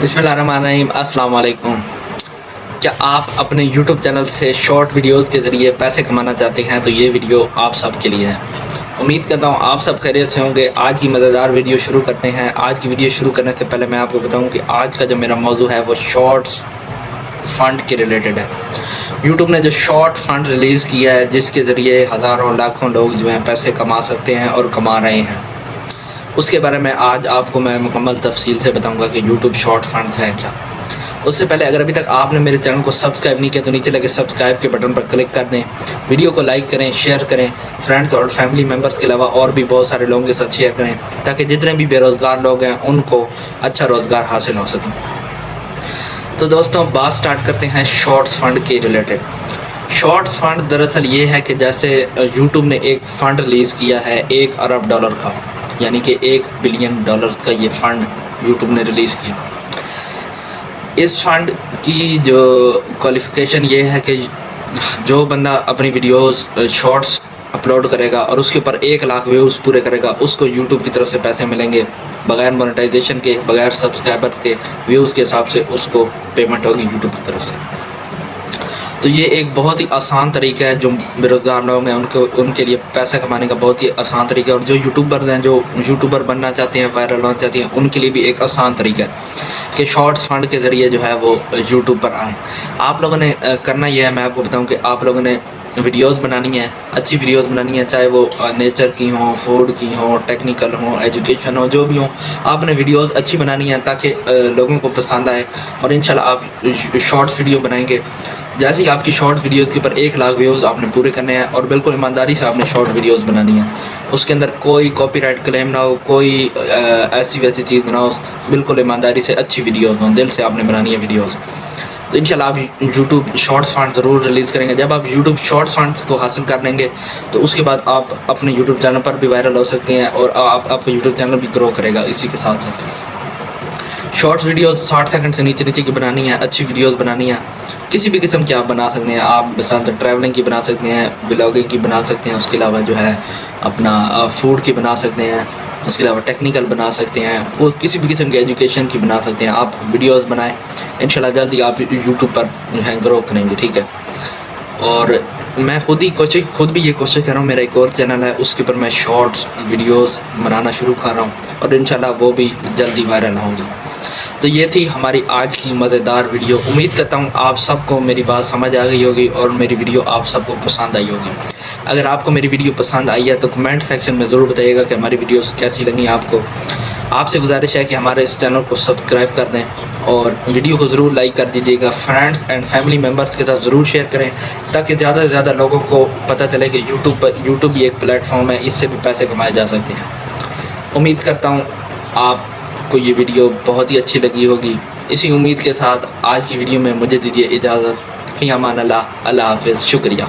बिस्मिल्लाहिर्रहमानिर्रहीम, अस्सलाम वालेकुम। क्या आप अपने YouTube चैनल से शॉर्ट वीडियोस के ज़रिए पैसे कमाना चाहते हैं तो ये वीडियो आप सब के लिए है। उम्मीद करता हूँ आप सब खैरियत से होंगे। आज की मज़ेदार वीडियो शुरू करते हैं। आज की वीडियो शुरू करने से पहले मैं आपको बताऊँ कि आज का जो मेरा मौजू है वो शॉर्ट्स फ़ंड के रिलेटेड है। यूट्यूब ने जो शॉर्ट फ़ंड रिलीज़ किया है जिसके ज़रिए हज़ारों लाखों लोग जो हैं पैसे कमा सकते हैं और कमा रहे हैं, उसके बारे में आज आपको मैं मुकम्मल तफसील से बताऊंगा कि यूट्यूब शॉर्ट फंड्स है क्या। उससे पहले अगर अभी तक आपने मेरे चैनल को सब्सक्राइब नहीं किया तो नीचे लगे सब्सक्राइब के बटन पर क्लिक कर दें, वीडियो को लाइक करें, शेयर करें, फ्रेंड्स और फैमिली मेम्बर्स के अलावा और भी बहुत सारे लोगों के साथ शेयर करें ताकि जितने भी बेरोज़गार लोग हैं उनको अच्छा रोज़गार हासिल हो सके। तो दोस्तों बात स्टार्ट करते हैं शॉर्ट्स फ़ंड के रिलेटेड। शॉर्ट फंड दरअसल ये है कि जैसे यूट्यूब ने एक फ़ंड रिलीज़ किया है $1 अरब का, यानी कि $1 बिलियन का ये फ़ंड यूट्यूब ने रिलीज़ किया। इस फ़ंड की जो क्वालिफ़िकेशन ये है कि जो बंदा अपनी वीडियोस शॉर्ट्स अपलोड करेगा और उसके ऊपर 1 लाख व्यूज़ पूरे करेगा उसको यूट्यूब की तरफ से पैसे मिलेंगे, बगैर मोनेटाइजेशन के, बगैर सब्सक्राइबर के, व्यूज़ के हिसाब से उसको पेमेंट होगी यूट्यूब की तरफ से। तो ये एक बहुत ही आसान तरीका है, जो बेरोज़गार लोग हैं उनके लिए पैसा कमाने का बहुत ही आसान तरीका है, और जो यूट्यूबर्स हैं, जो यूट्यूबर बनना चाहते हैं, वायरल होना चाहते हैं, उनके लिए भी एक आसान तरीका है कि शॉर्ट्स फंड के ज़रिए जो है वो यूट्यूब पर आएँ। आप लोगों ने करना ये है, मैं आपको बताऊं कि आप लोगों ने वीडियोस बनानी है, अच्छी वीडियोस बनानी है, चाहे वो नेचर की हो, फूड की हो, टेक्निकल हो, एजुकेशन हो, जो भी हो, आपने वीडियोस अच्छी बनानी है ताकि लोगों को पसंद आए और इंशाल्लाह आप शॉर्ट्स वीडियो बनाएंगे। जैसे ही आपकी शॉर्ट वीडियोस के ऊपर 1 लाख व्यूज़ आपने पूरे करने हैं और बिल्कुल ईमानदारी से आपने शॉर्ट वीडियोस बनानी है, उसके अंदर कोई कॉपीराइट क्लेम ना हो, कोई ऐसी वैसी चीज़ ना हो, बिल्कुल ईमानदारी से अच्छी वीडियोस हों, दिल से आपने बनानी है वीडियोस। तो इंशाल्लाह आप यूट्यूब शॉर्ट्स फंड ज़रूर रिलीज़ करेंगे। जब आप यूट्यूब शॉर्ट्स फंड को हासिल कर लेंगे तो उसके बाद आप अपने यूट्यूब चैनल पर भी वायरल हो सकते हैं और आपका यूट्यूब चैनल भी ग्रो करेगा। इसी के साथ साथ शॉर्ट्स वीडियो 60 सेकंड से नीचे की बनानी है, अच्छी वीडियोस बनानी है, किसी भी किस्म की आप बना सकते हैं। आप मिसाल ट्रैवलिंग की बना सकते हैं, ब्लॉगिंग की बना सकते हैं, उसके अलावा जो है अपना फूड की बना सकते हैं, उसके अलावा टेक्निकल बना सकते हैं, कोई किसी भी किस्म की एजुकेशन की बना सकते हैं। आप वीडियोस बनाएं, इंशाल्लाह जल्दी आप यूट्यूब पर जो है ग्रो करेंगे, ठीक है। और मैं खुद भी ये कोशिश कर रहा हूँ, मेरा एक और चैनल है उसके ऊपर मैं शॉर्ट्स वीडियोस बनाना शुरू कर रहा हूँ और इंशाल्लाह वो भी जल्दी वायरल होंगी। तो ये थी हमारी आज की मज़ेदार वीडियो। उम्मीद करता हूँ आप सबको मेरी बात समझ आ गई होगी और मेरी वीडियो आप सबको पसंद आई होगी। अगर आपको मेरी वीडियो पसंद आई है तो कमेंट सेक्शन में ज़रूर बताइएगा कि हमारी वीडियोस कैसी लगी आपको। आपसे गुजारिश है कि हमारे इस चैनल को सब्सक्राइब कर दें और वीडियो को ज़रूर लाइक कर दीजिएगा। फ्रेंड्स एंड फैमिली मेम्बर्स के साथ ज़रूर शेयर करें ताकि ज़्यादा से ज़्यादा लोगों को पता चले कि यूट्यूब भी एक प्लेटफॉर्म है, इससे भी पैसे कमाए जा सकते हैं। उम्मीद करता हूँ आपको ये वीडियो बहुत ही अच्छी लगी होगी। इसी उम्मीद के साथ आज की वीडियो में मुझे दीजिए इजाज़त। फ़ी अमान अल्लाह, अल्लाह हाफ़िज़, शुक्रिया।